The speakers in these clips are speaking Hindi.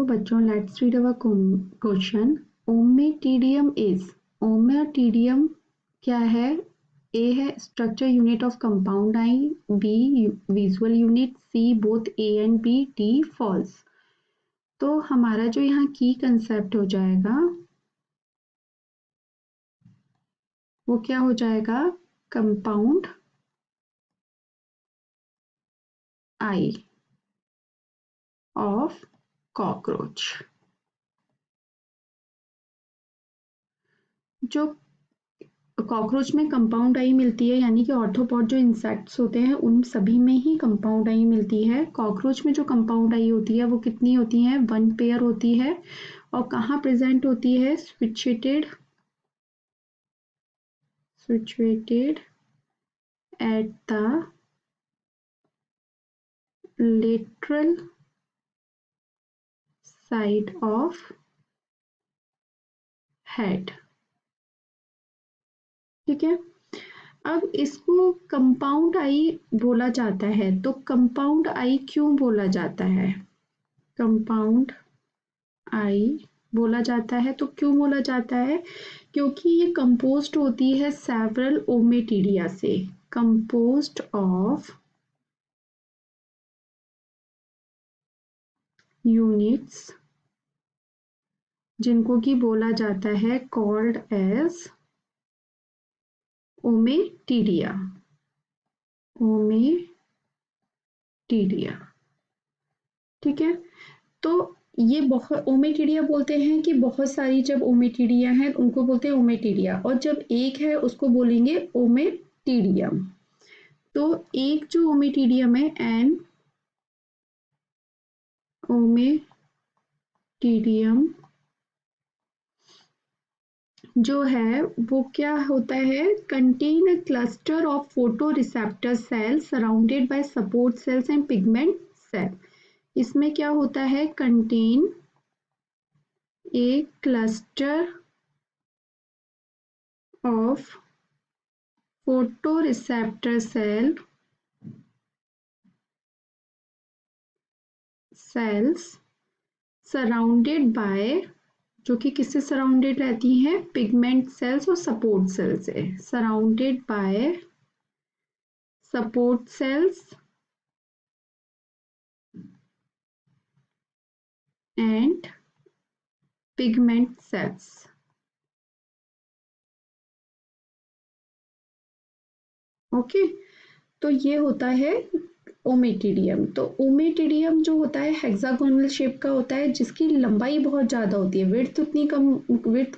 तो बच्चों let's read our question. Ommatidium is, ommatidium क्या है? ए है structure unit of compound eye, B visual unit, C both A and B, D false. तो हमारा जो यहाँ की कंसेप्ट हो जाएगा वो क्या हो जाएगा? Compound I of cockroach. जो कॉकरोच में कंपाउंड आई मिलती है, यानी कि ऑर्थोपॉड जो इंसेक्ट्स होते हैं उन सभी में ही कंपाउंड आई मिलती है। कॉकरोच में जो कंपाउंड आई होती है वो कितनी होती है? 1 पेयर होती है। और कहाँ प्रेजेंट होती है? Situated at the lateral side of head. ठीक है, अब इसको कंपाउंड आई बोला जाता है। तो कंपाउंड आई क्यों बोला जाता है? कंपाउंड आई बोला जाता है तो क्यों बोला जाता है? क्योंकि ये कंपोज्ड होती है सेवरल ओमेटीडिया से, कंपोज्ड ऑफ यूनिट्स जिनको कि बोला जाता है कॉल्ड एज ओमेटीडिया। ओमेटीडिया, ठीक है। तो ये बहुत ओमेटीडिया बोलते हैं कि बहुत सारी जब ओमेटीडिया हैं उनको बोलते हैं ओमेटीडिया, और जब एक है उसको बोलेंगे ओमेटीडियम। तो एक जो ओमेटीडियम है एन ओमेटीडियम जो है वो क्या होता है? Contain a cluster of photoreceptor cell surrounded by support cells and pigment cell. इसमें क्या होता है? Contain a cluster of photoreceptor cells surrounded by, जो कि किससे सराउंडेड रहती हैं? पिगमेंट सेल्स और सपोर्ट सेल से। Surrounded by support cells and pigment cells. Okay, तो ये होता है ओमेटीडियम। तो ओमेटीडियम जो होता है हेक्सागोनल शेप का होता है, जिसकी लंबाई बहुत ज़्यादा होती है। विड्थ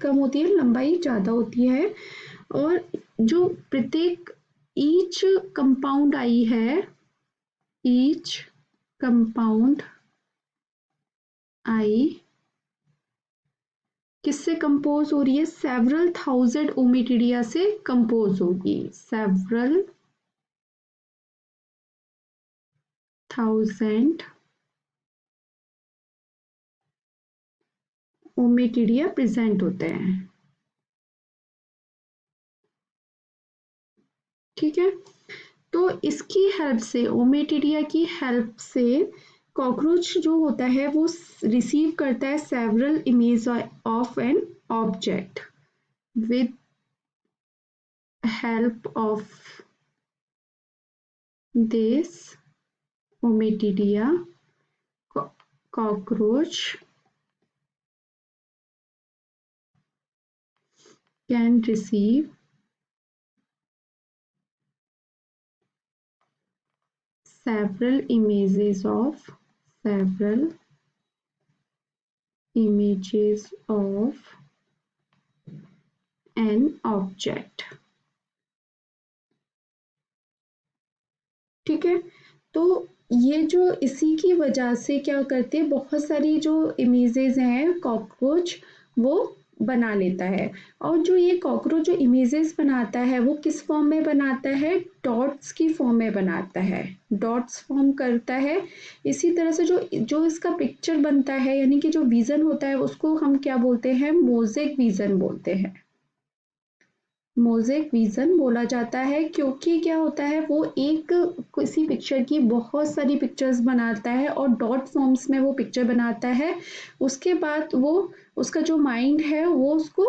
कम होती है, लंबाई ज़्यादा होती है। और जो प्रत्येक ईच कंपाउंड आई है, ईच कंपाउंड आई किससे कंपोज हो रही है? सेवरल थाउजेंड ओमेटीडिया से कंपोज होगी। सेवरल थाउजेंड ओमेटीडिया प्रेजेंट होते हैं। ठीक है, तो इसकी हेल्प से, ओमेटीडिया की हेल्प से कॉकरोच जो होता है वो रिसीव करता है several image of an object with help of this ommatidia. cockroach can receive several images of an object। ठीक है, तो ये जो इसी की वजह से क्या करते हैं, बहुत सारी जो इमेजेस हैं कॉकरोच वो बना लेता है। और जो ये कॉकरोच जो इमेजेस बनाता है वो किस फॉर्म में बनाता है? डॉट्स की फॉर्म में बनाता है, डॉट्स फॉर्म करता है। इसी तरह से जो इसका पिक्चर बनता है, यानी कि जो विजन होता है उसको हम क्या बोलते हैं? मोज़ेक विजन बोलते हैं। मोज़ेक विज़न बोला जाता है क्योंकि क्या होता है वो एक किसी पिक्चर की बहुत सारी पिक्चर्स बनाता है और डॉट फॉर्म्स में वो पिक्चर बनाता है। उसके बाद वो उसका जो माइंड है वो उसको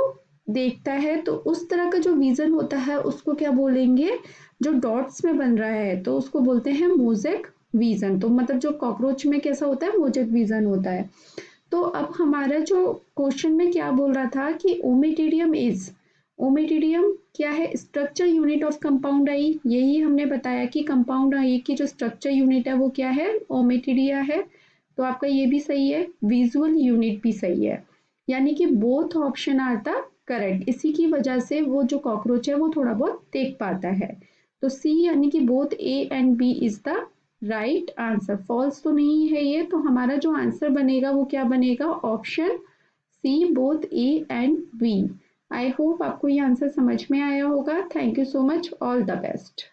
देखता है, तो उस तरह का जो विज़न होता है उसको क्या बोलेंगे, जो डॉट्स में बन रहा है तो उसको बोलते हैं मोज़ेक विज़न। तो मतलब जो कॉकरोच में कैसा होता है, मोज़ेक विज़न होता है। तो अब हमारा जो क्वेश्चन में क्या बोल रहा था कि ओमेटिडियम इज, ओमेटिडियम क्या है, स्ट्रक्चर यूनिट ऑफ कंपाउंड आई। यही हमने बताया कि कंपाउंड आई की जो स्ट्रक्चर यूनिट है वो क्या है, ओमेटिडिया है। तो आपका ये भी सही है, विजुअल यूनिट भी सही है, यानी कि both option are the correct. इसी की वजह से वो जो कॉकरोच है वो थोड़ा बहुत देख पाता है। तो सी यानी कि both A and B is the right answer. False तो नहीं है ये, तो हमारा जो आंसर बनेगा वो क्या बनेगा, option C both A and B. I hope आपको ये आंसर समझ में आया होगा। Thank you so much, all the best.